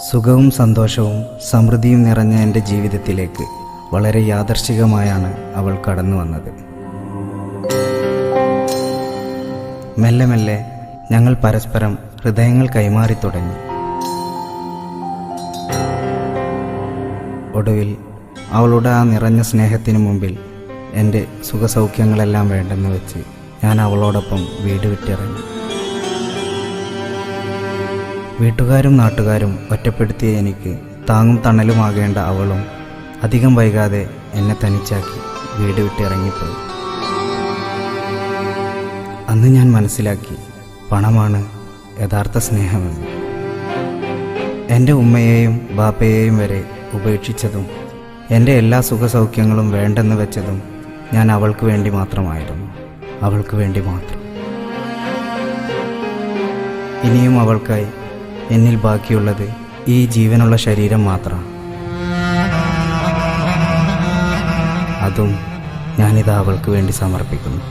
സുഖവും സന്തോഷവും സമൃദ്ധിയും നിറഞ്ഞ എൻ്റെ ജീവിതത്തിലേക്ക് വളരെ യാദർച്ഛികമായാണ് അവൾ കടന്നു വന്നത്. മെല്ലെ മെല്ലെ ഞങ്ങൾ പരസ്പരം ഹൃദയങ്ങൾ കൈമാറി തുടങ്ങി. ഒടുവിൽ അവളുടെ ആ നിറഞ്ഞ സ്നേഹത്തിനു മുമ്പിൽ എൻ്റെ സുഖസൗഖ്യങ്ങളെല്ലാം വേണ്ടെന്ന് വെച്ച് ഞാൻ അവളോടൊപ്പം വീട് വിട്ടിറങ്ങി. വീട്ടുകാരും നാട്ടുകാരും ഒറ്റപ്പെടുത്തിയ എനിക്ക് താങ്ങും തണലുമാകേണ്ട അവളും അധികം വൈകാതെ എന്നെ തനിച്ചാക്കി വീട് വിട്ടിറങ്ങിപ്പോയി. അന്ന് ഞാൻ മനസ്സിലാക്കി, പണമാണ് യഥാർത്ഥ സ്നേഹമെന്ന്. എൻ്റെ ഉമ്മയെയും ബാപ്പയെയും വരെ ഉപേക്ഷിച്ചതും എൻ്റെ എല്ലാ സുഖസൗഖ്യങ്ങളും വേണ്ടെന്ന് വെച്ചതും ഞാൻ അവൾക്ക് വേണ്ടി മാത്രമായിരുന്നു. അവൾക്ക് വേണ്ടി മാത്രം. ഇനിയും അവൾക്കായി എന്നിൽ ബാക്കിയുള്ളത് ഈ ജീവനുള്ള ശരീരം മാത്രമാണ്. അതും ഞാനിതാ അവൾക്ക് വേണ്ടി സമർപ്പിക്കുന്നു.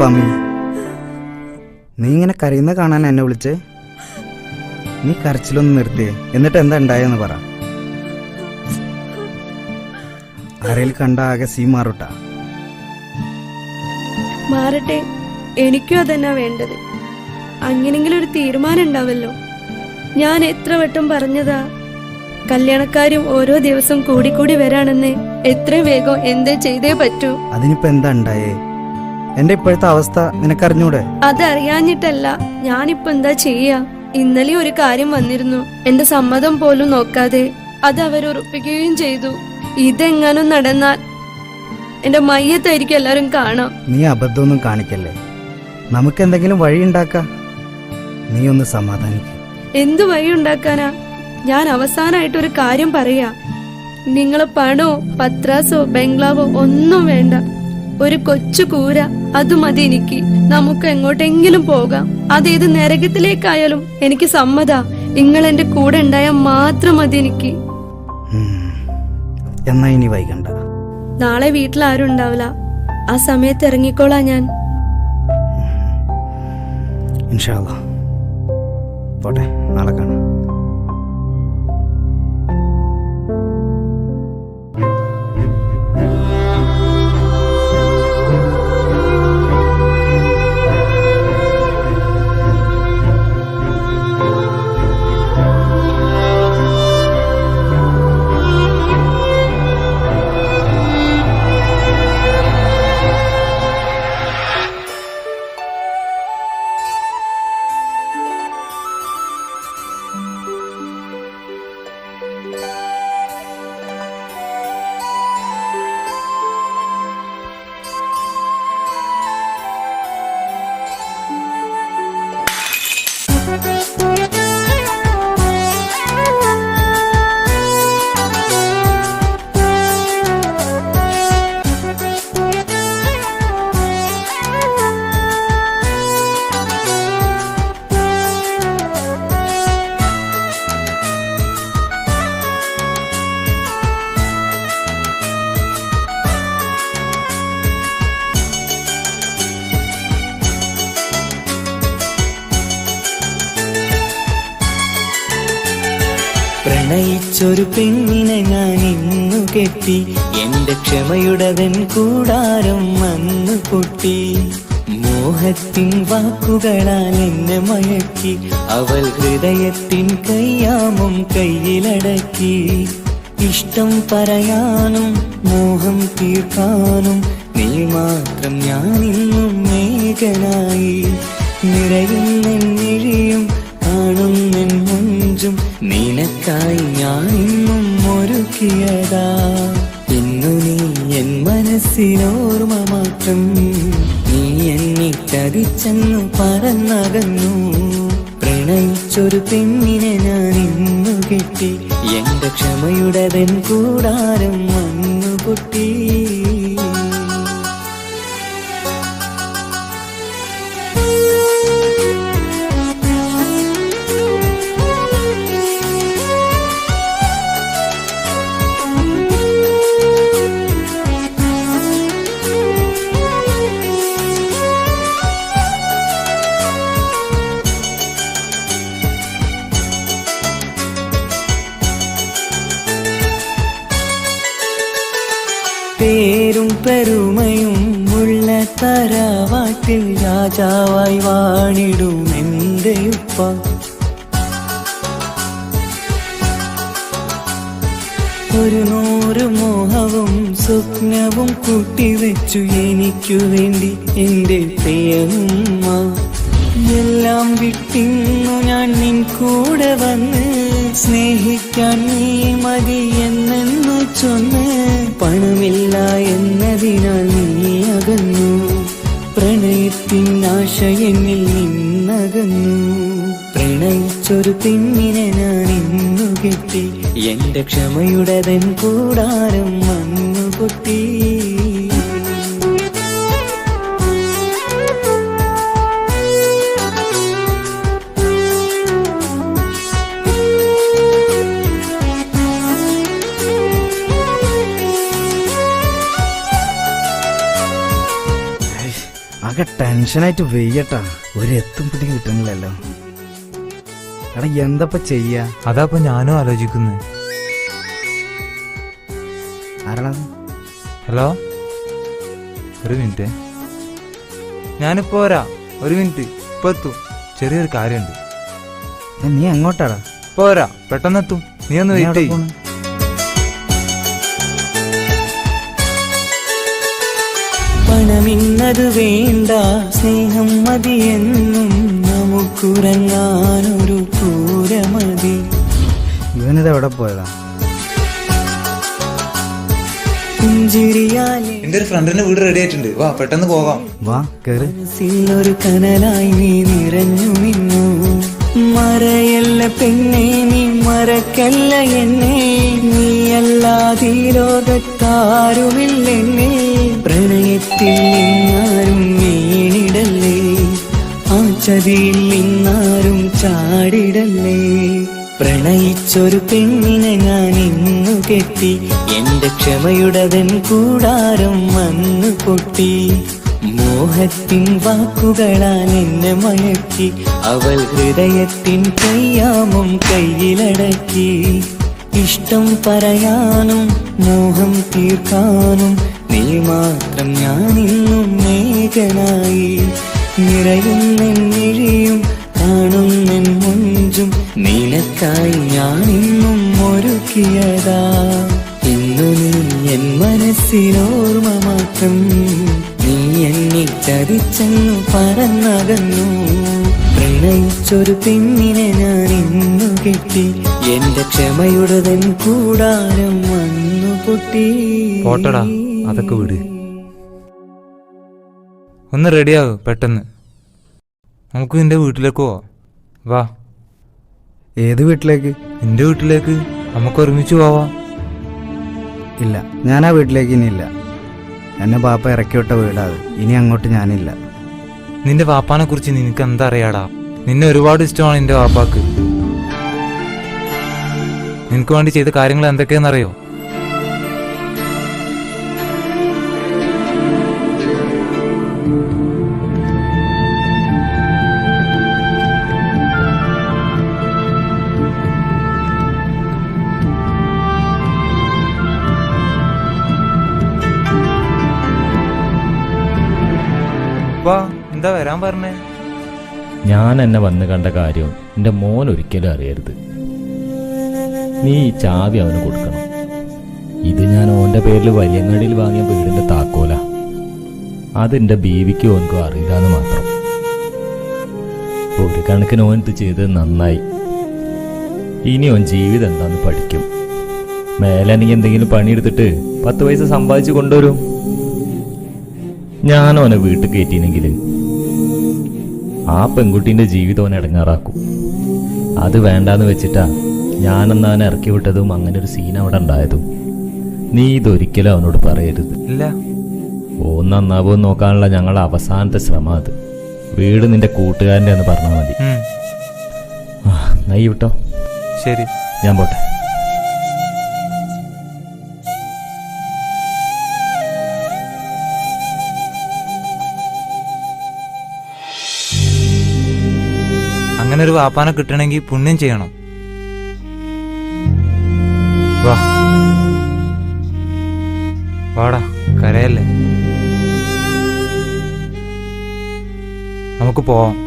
ഫാമി, നീ ഇങ്ങനെ കരയുന്ന കാണാൻ എന്നെ വിളിച്ചേ? നീ കരച്ചിലൊന്നും നിർത്തിയേ. എന്നിട്ട് എന്താ ഉണ്ടായെന്ന് പറ. ആരേൽ കണ്ട ആകെ സീ മാറുട്ടാ. മാറട്ടെ, എനിക്കും അതന്നെ വേണ്ടത്. അങ്ങനെങ്കിലും ഒരു തീരുമാനം ഉണ്ടാവല്ലോ. ഞാൻ എത്ര വട്ടം പറഞ്ഞതാ, കല്യാണക്കാരും ഓരോ ദിവസം കൂടിക്കൂടി വരാണെന്ന്. എത്രയും വേഗം എന്തേ ചെയ്തേ പറ്റൂ. അതിനിപ്പോ എന്താ ഉണ്ടായേ? എന്റെ ഇപ്പോഴത്തെ അവസ്ഥ നിനക്കറിഞ്ഞൂടെ? അതറിയാഞ്ഞിട്ടല്ല, ഞാനിപ്പോ എന്താ ചെയ്യാ? ഇന്നലെ ഒരു കാര്യം വന്നിരുന്നു. എന്റെ സമ്മതം പോലും നോക്കാതെ അത് അവരുറപ്പിക്കുകയും ചെയ്തു. ഇതെങ്ങാനും നടന്നാൽ എന്റെ മയ്യത്തായിരിക്കും എല്ലാരും കാണാം. നീ അബദ്ധമൊന്നും കാണിക്കല്ലേ. നമുക്ക് എന്തെങ്കിലും വഴി ഉണ്ടാക്കാം. നീ ഒന്ന് സമാധാനിക്ക. എന്തു വഴി ഉണ്ടാക്കാനാ? ഞാൻ അവസാനായിട്ടൊരു കാര്യം പറയാ. നിങ്ങള് പണോ പത്രാസോ ബംഗ്ലാവോ ഒന്നും വേണ്ട. ഒരു കൊച്ചു കൂര, അത് മതി എനിക്ക്. നമുക്ക് എങ്ങോട്ടെങ്കിലും പോകാം. അതേത് നരകത്തിലേക്കായാലും എനിക്ക് സമ്മതാ. നിങ്ങൾ എന്റെ കൂടെ ഉണ്ടായാൽ മാത്രം മതി എനിക്ക്. എന്നാ ഇനി വൈകണ്ട. നാളെ വീട്ടിൽ ആരും ഉണ്ടാവില്ല. ആ സമയത്ത് ഇറങ്ങിക്കോളാം ഞാൻ. ഇൻഷാ അല്ലാഹ്. പോട്ടെ, നാളെ കാണാം. പ്രണയിച്ചൊരു പെണ്ണിനെ ഞാൻ ഇന്നു കെട്ടി, എന്റെ ക്ഷമയുടവൻ കൂടാരം വന്നു പൊട്ടി. മോഹത്തിൻ വാക്കുകളാൽ എന്നെ മയക്കി, അവൾ ഹൃദയത്തിൻ കയ്യാമം കയ്യിലടക്കി. ഇഷ്ടം പറയാനും മോഹം തീർക്കാനും നീ മാത്രം ഞാനിന്നും മേഘനായി. നിറയുന്നെന്നിഴിയും കാണുന്നെൻ മുഞ്ചും നിനക്കായി ഞാനിന്നും ഒരുക്കിയതാ. ഇന്നു നീ എൻ മനസ്സിനോർമ്മ മാത്രം, നീ എന്നെ ചതിച്ചെന്നു പറന്നകന്നു. പ്രണയിച്ചൊരു പെണ്ണിനെ ഞാൻ ഇന്നു കെട്ടി, എന്റെ ക്ഷമയുടെ കൂടാരം വന്നു പൊട്ടി. പേരും പെരുമയും ഉള്ള തറവാട്ടിൽ രാജാവായി വാണിടും എന്റെ ഉപ്പ. ഒരു 100 മോഹവും സ്വപ്നവും കൂട്ടിവെച്ചു എനിക്കു വേണ്ടി എന്റെ പ്രിയമ്മ. എല്ലാം വിട്ടിന്നു ഞാൻ നിൻ കൂടെ വന്ന്, സ്നേഹിക്കാൻ നീ മതി എന്നെന്നു ചൊന്ന്. പണമില്ല എന്നതിനാൽ നീ അകന്നു, പ്രണയത്തിൻ ആശയങ്ങളിൽ നിന്നകന്നു. പ്രണയിച്ചൊരു പെണ്ണിനെ ഞാൻ ഇന്നു കെട്ടി, എന്റെ ക്ഷമയുടെ കൂടാരം വന്നു പൊട്ടി. ആകെ ടെൻഷനായിട്ട് വെയ്യട്ടാ, ഒരു എത്തും പിടി കിട്ടുന്നില്ലല്ലോ. എടാ എന്തപ്പ ചെയ്യാ? അതാപ്പൊ ഞാനും ആലോചിക്കുന്നു. ആരാണത്? ഹലോ, ഒരു മിനിറ്റ്, ഞാനിപ്പോ വരാ. ഒരു മിനിറ്റ്, ഇപ്പൊ എത്തും. ചെറിയൊരു കാര്യമുണ്ട്. നീ എങ്ങോട്ടാടാ? ഇപ്പൊ വരാ, പെട്ടെന്നെത്തും. നീ ഒന്ന് വെയിറ്റ് ചെയ്യും. പണമിന്നത് വേണ്ട, സ്നേഹം മതിയെന്നും നമുക്കുറങ്ങാനൊരു കൂര മതി. ഇവനിത് എവിടെ പോയതാ? പുഞ്ചിരിയാലെ എന്റെ ഒരു ഫ്രണ്ടിന്റെ വീട് റെഡി ആയിട്ടുണ്ട്, വാ പെട്ടെന്ന് പോകാം. വാ കേറ്. മനസ്സിലൊരു കനലായി നീ നിറഞ്ഞു നിന്നു. മറയല്ല പെണ്ണെ നീ മറക്കല്ല എന്നെ, നീയല്ലാതെ ലോകത്താരുമില്ലെന്നെ. പ്രണയത്തിൽ നിന്നാരും വീണിടല്ലേ, ആ ചതിയിൽ നിന്നാരും ചാടിടല്ലേ. പ്രണയിച്ചൊരു പെണ്ണിനെ ഞാൻ ഇന്നു കെട്ടി, എന്റെ ക്ഷമയുടെ കൂടാരം വന്നു പൊട്ടി. മോഹത്തിൻ വാക്കുകളാൽ എന്നെ മയക്കി, അവൾ ഹൃദയത്തിൻ കയ്യാമം കയ്യിലടക്കി. ഇഷ്ടം പറയാനും മോഹം തീർക്കാനും നീ മാത്രം ഞാനിന്നും മേഘനായി. നിറയുന്നെന്നിഴിയും കാണുന്നെൻ മുഞ്ചും നിനക്കായി ഞാനിന്നും ഒരുക്കിയതാ. ഇന്നു നീ എൻ മനസ്സിനോർമ്മ മാത്രം, നീ എന്നെ ചതിച്ചെന്നു പറന്നകന്നു. പ്രണയിച്ചൊരു പെണ്ണിനെ ഞാൻ ഇന്നു കെട്ടി, എന്റെ ക്ഷമയുടെ കൂടാരം വന്നു പൊട്ടി. പോട്ടടാ, അതൊക്കെ വിട്. ഒന്ന് റെഡിയാകും പെട്ടെന്ന്. നമുക്ക് നിന്റെ വീട്ടിലേക്ക് പോവാം. വാ. ഏത് വീട്ടിലേക്ക്? നിന്റെ വീട്ടിലേക്ക്. നമുക്ക് ഒരുമിച്ച് പോവാം. ഇല്ല, ഞാൻ ആ വീട്ടിലേക്ക് ഇനിയില്ല. എന്നെ ബാപ്പ ഇറക്കി വിട്ട വീടാത്. ഇനി അങ്ങോട്ട് ഞാനില്ല. നിന്റെ വാപ്പാനെ കുറിച്ച് നിനക്ക് എന്താ അറിയാടാ? നിന്നെ ഒരുപാട് ഇഷ്ടമാണ് നിന്റെ വാപ്പാക്ക്. നിനക്ക് വേണ്ടി ചെയ്ത കാര്യങ്ങൾ എന്തൊക്കെയാണെന്നറിയോ? എന്താ വരാൻ പറഞ്ഞേ? ഞാൻ എന്നെ വന്ന് കണ്ട കാര്യം എൻ്റെ മോൻ ഒരിക്കലും അറിയരുത്. നീ ഈ ചാവി അവന് കൊടുക്കണം. ഇത് ഞാൻ ഓൻ്റെ പേരിൽ വലിയങ്ങാടിയിൽ വാങ്ങിയ വീടിൻ്റെ താക്കോല. അതെൻ്റെ ബീവിക്ക് ഓനക്കും അറിയില്ലാന്ന് മാത്രം. ഒരു കണക്കിന് ഓൻ ഇത് ചെയ്തത് നന്നായി. ഇനി ഓൻ ജീവിതം എന്താന്ന് പഠിക്കും. മേലെ എനിക്ക് എന്തെങ്കിലും പണിയെടുത്തിട്ട് 10 പൈസ സമ്പാദിച്ചു കൊണ്ടുവരും. ഞാൻ ഓനെ വീട്ടിൽ കയറ്റിയെങ്കിൽ ആ പെൺകുട്ടീൻ്റെ ജീവിതം ഓനെ ഇടങ്ങാറാക്കും. അത് വേണ്ടാന്ന് വെച്ചിട്ടാ ഞാനെന്ന് അവനെ ഇറക്കി വിട്ടതും അങ്ങനെ ഒരു സീൻ അവിടെ ഉണ്ടായതും. നീ ഇതൊരിക്കലും അവനോട് പറയരുത്. ഇല്ല. ഓ നന്നാവോ നോക്കാനുള്ള ഞങ്ങളുടെ അവസാനത്തെ ശ്രമം അത്. വീട് നിന്റെ കൂട്ടുകാരൻ്റെ എന്ന് പറഞ്ഞാൽ മതി. നൈ വിട്ടോ. ശരി, ഞാൻ പോട്ടെ. അങ്ങനെ ഒരു വാപ്പാനെ കിട്ടണമെങ്കിൽ പുണ്യം ചെയ്യണം. വാ വാടാ, കരയല്ലേ, നമുക്ക് പോവാം.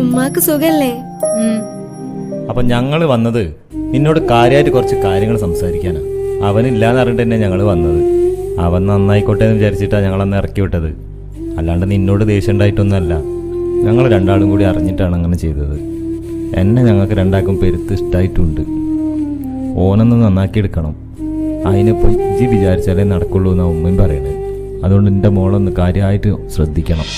ഉമ്മാക്ക് സുഖല്ലേ? അപ്പൊ ഞങ്ങൾ വന്നത് നിന്നോട് കാര്യമായിട്ട് കുറച്ച് കാര്യങ്ങൾ സംസാരിക്കാനാ. അവനില്ലാന്ന് അറിഞ്ഞിട്ട് തന്നെ ഞങ്ങൾ വന്നത്. അവൻ നന്നായിക്കോട്ടെ എന്ന് വിചാരിച്ചിട്ടാണ് ഞങ്ങളന്ന് ഇറക്കി വിട്ടത്. അല്ലാണ്ട് നിന്നോട് ദേഷ്യം ഉണ്ടായിട്ടൊന്നുമല്ല. ഞങ്ങൾ രണ്ടാളും കൂടി അറിഞ്ഞിട്ടാണ് അങ്ങനെ ചെയ്തത്. എന്നെ ഞങ്ങൾക്ക് രണ്ടാൾക്കും പെരുത്ത് ഇഷ്ടമായിട്ടുണ്ട്. ഓനൊന്ന് നന്നാക്കിയെടുക്കണം. അതിനിപ്പം ഇജ്ജി വിചാരിച്ചാലേ നടക്കുള്ളൂ എന്നാണ് ഉമ്മയും പറയണത്. അതുകൊണ്ട് എൻ്റെ മോളൊന്ന് കാര്യമായിട്ട് ശ്രദ്ധിക്കണം.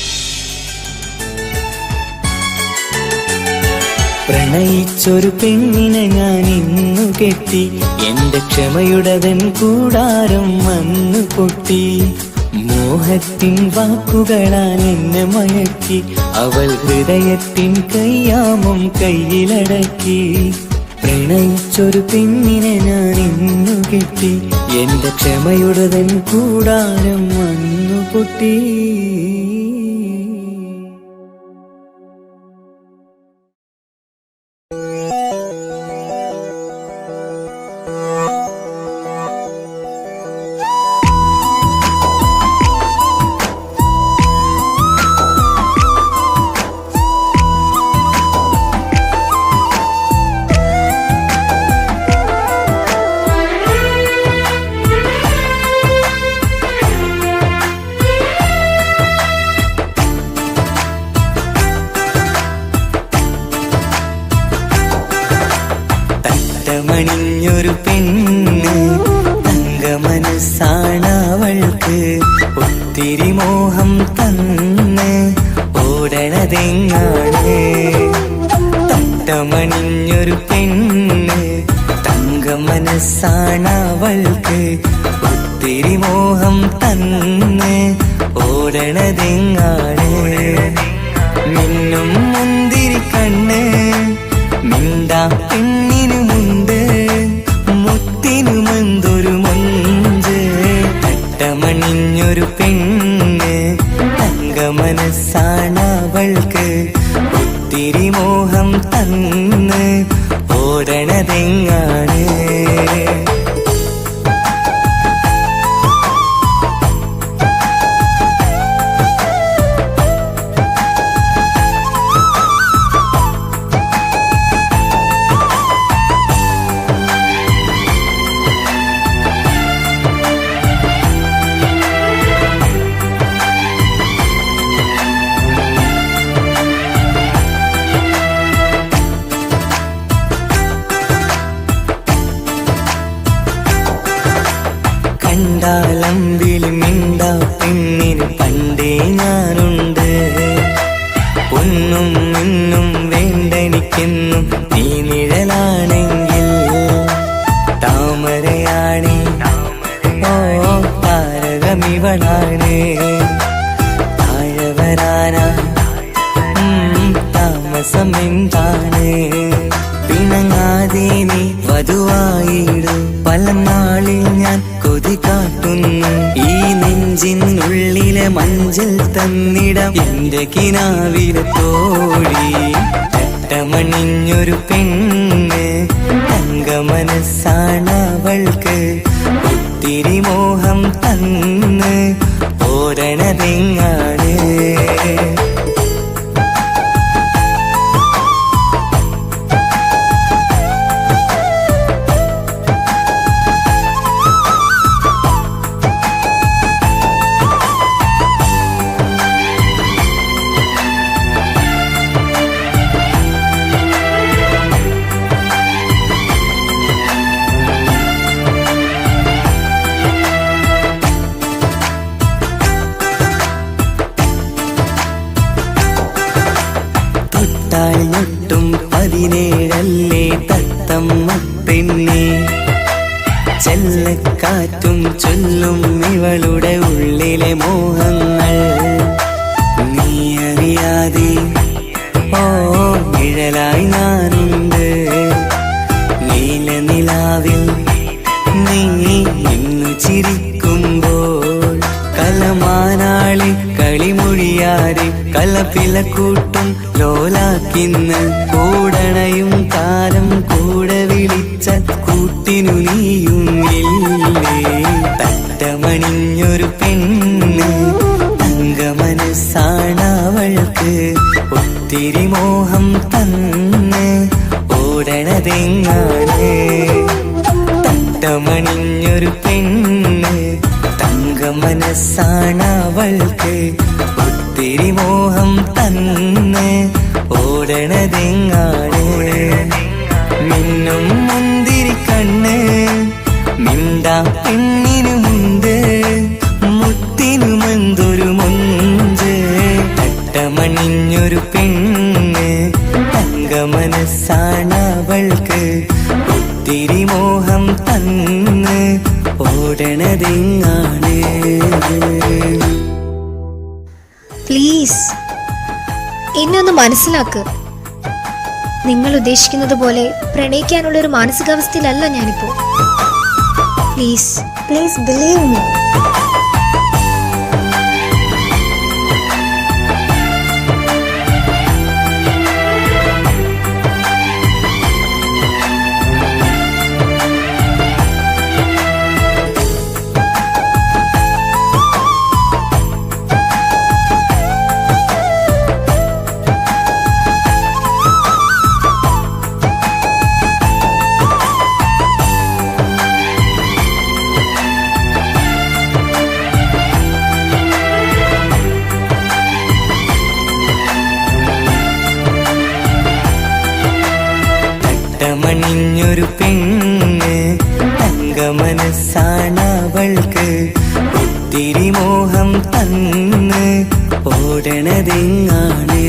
പ്രണയിച്ചൊരു പെണ്ണിനെ ഞാൻ ഇന്നു കെട്ടി, എന്റെ ക്ഷമയുടെ കൂടാരം വന്നു പൊട്ടി. മോഹത്തിൻ വാക്കുകളാൽ എന്നെ മയക്കി, അവൾ ഹൃദയത്തിൻ കയ്യാമം കയ്യിലടക്കി. പ്രണയിച്ചൊരു പെണ്ണിനെ ഞാൻ ഇന്നു കെട്ടി, എന്റെ ക്ഷമയുടെ കൂടാരം വന്നു പൊട്ടി. മണിഞ്ഞൊരു പെണ്ണ്, തങ്കമനസ്സാണവൾക്ക്, ഒത്തിരി മോഹം തന്ന് ഓടണതെങ്ങാണ്. തട്ടമണിഞ്ഞൊരു പെണ്ണ്, തങ്കമനസ്സാണവൾക്ക്, ഒത്തിരി മോഹം തന്ന് ഓടണതെങ്ങാണ്. മിന്നും മുന്തിരി കണ്ണ്, മിണ്ടാ പെണ്ണിനുമുണ്ട്, മുത്തിനുമെന്തൊരു മൊഞ്ച്. തട്ടമണിഞ്ഞൊരു പെണ്ണ്, തങ്കമനസ്സാണവൾക്ക്, ഒത്തിരി മോഹം തന്ന് ഓടണതെങ്ങാണ്. പെണ്ണിന് പണ്ടേ ഞാനുണ്ട്. ഒന്നും ഇന്നും വേണ്ടെനിക്കെന്നും നീ നിഴലാണെങ്കിൽ താമരയാണ്. ഓ താരകമിവളാണ്. താഴെ വരാനാ താമസം എന്താണ്? പിണങ്ങാതെ നീ വധുവായിടു. പല നാളിൽ ഞാൻ കൊതി കാട്ടുന്നു. ഈ നെഞ്ചിനുള്ളിലെ മഞ്ചൽ തന്നിടം എന്റെ കിനാവിലെ തോഴി. തട്ടമണിഞ്ഞൊരു പെണ്ണ് തങ്കമനസ്സാണവൾക്ക്. ഒത്തിരി മോഹം തന്ന് ഓരണതെങ്ങാണ്? ൊട്ടും 17 തത്തമ്മ പെണ്ണെ. ചെല്ലക്കാറ്റും ചൊല്ലും ഇവളുടെ ഉള്ളിലെ മോഹങ്ങൾ. നീ അറിയാതെ ഓ നിഴലായി ഞാനുണ്ട്. നീല നിലാവിൽ നീ ഇന്നു ചിരിക്കുമ്പോൾ കലമാനാളി കളിമൊഴിയാതെ കലപ്പിലക്കൂട്ടും ലോലാക്കിന്ന്. കൂടണയും കാലം കൂടെ വിളിച്ച കൂട്ടിനു നീയും ഇല്ലേ? തട്ടമണിഞ്ഞൊരു പെണ്ണ് തങ്കമനസ്സാണവൾക്ക്. ഒത്തിരി മോഹം തന്ന് ഓടണതെങ്ങാണ്? തട്ടമണിഞ്ഞൊരു പെണ്ണ് തങ്കമനസ്സാണവൾക്ക്. ഒത്തിരി മോഹം തന്ന് ഓടണതെങ്ങാണ്? മിന്നും മുന്തിരി കണ്ണ് മിണ്ടാ പെണ്ണിനുമുണ്ട്. മുത്തിനുമെന്തൊരു മൊഞ്ച്. തട്ടമണിഞ്ഞൊരു പെണ്ണ് തങ്കമനസ്സാണവൾക്ക്. ഒത്തിരി മോഹം തന്ന് ഓടണതെങ്ങാണ്? പ്ലീസ് എന്നെ ഒന്ന് മനസ്സിലാക്ക്. നിങ്ങൾ ഉദ്ദേശിക്കുന്നത് പോലെ പ്രണയിക്കാനുള്ള ഒരു മാനസികാവസ്ഥയിലല്ല ഞാനിപ്പോ. Please please believe me. തട്ടമണിഞ്ഞൊരു പെണ്ണ് തങ്കമനസ്സാണവൾക്ക്. ഒത്തിരി മോഹം തന്ന് ഓടണതെങ്ങാണ്?